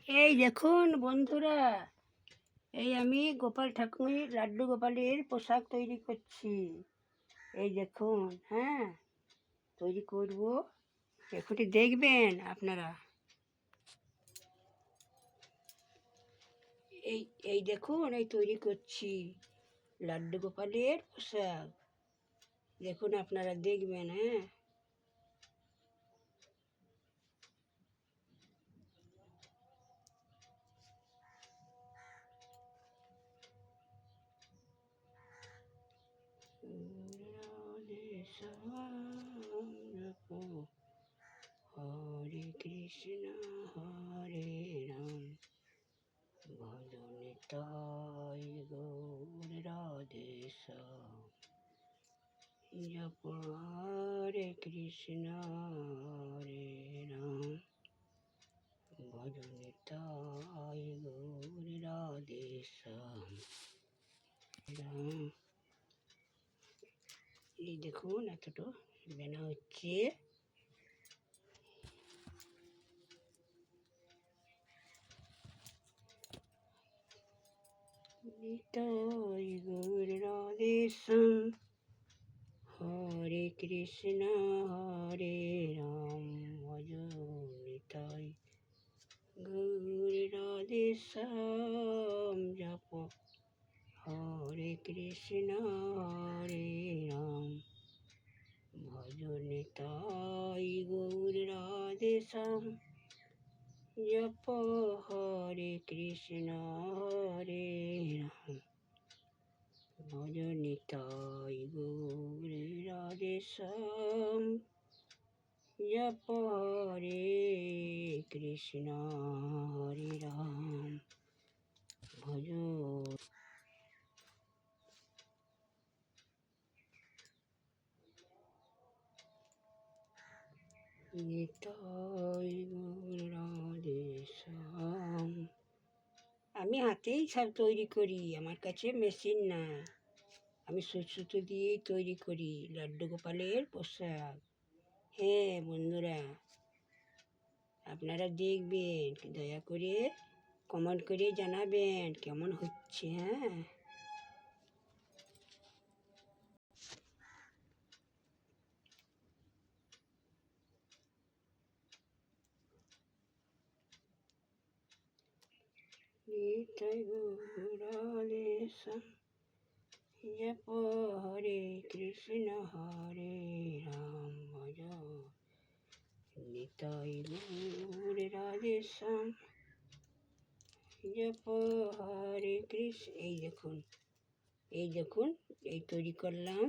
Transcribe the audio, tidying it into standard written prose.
এই দেখুন বন্ধুরা, এই আমি গোপাল ঠাকুরের লাড্ডু গোপালের পোশাক তৈরি করছি। এই দেখুন, হ্যাঁ, তৈরি করব, এখনই দেখবেন আপনারা। এই এই দেখুন, এই তৈরি করছি লাড্ডু গোপালের পোশাক। দেখুন আপনারা দেখবেন, হ্যাঁ। হরে কৃষ্ণ হরে রাম ভজনে তাই গৌর রাধে শ্যাম। জপ হরে কৃষ্ণ হরে রাম ভজনে তাই গৌর রাধে শ্যাম। রাম, এই দেখুন এতটা বেনা হচ্ছে। নিতাই গৌর রাধে শ্যাম। হরে কৃষ্ণ হরে রাম ভজ নিতাই গৌর রাধে শ্যাম। জপ হরে কৃষ্ণ হরে রাম ভজ নিতাই গৌর রাধে শ্যাম। জপ হরে কৃষ্ণ হরে রাম ভজ নিতাই গৌর রাধে শ্যাম। জপ হরে কৃষ্ণ হরে রাম ভজ নিতাই গৌর রাধে শ্যাম। আমি হাতেই সব তৈরি করি, আমার কাছে মেশিন নাই। আমি সুতো দিয়েই তৈরি করি লাড্ডু গোপালের পোশাক। হ্যাঁ বন্ধুরা, আপনারা দেখবেন, দয়া করে কমেন্ট করে জানাবেন কেমন হচ্ছে। হ্যাঁ, নিতাই গৌর রাধে শ্যাম। জপ হরে কৃষ্ণ হরে রাম ভজ নিতাই গৌর রাধে শ্যাম। জপ হরে কৃষ্ণ। এই দেখুন, এই দেখুন, এই তৈরি করলাম।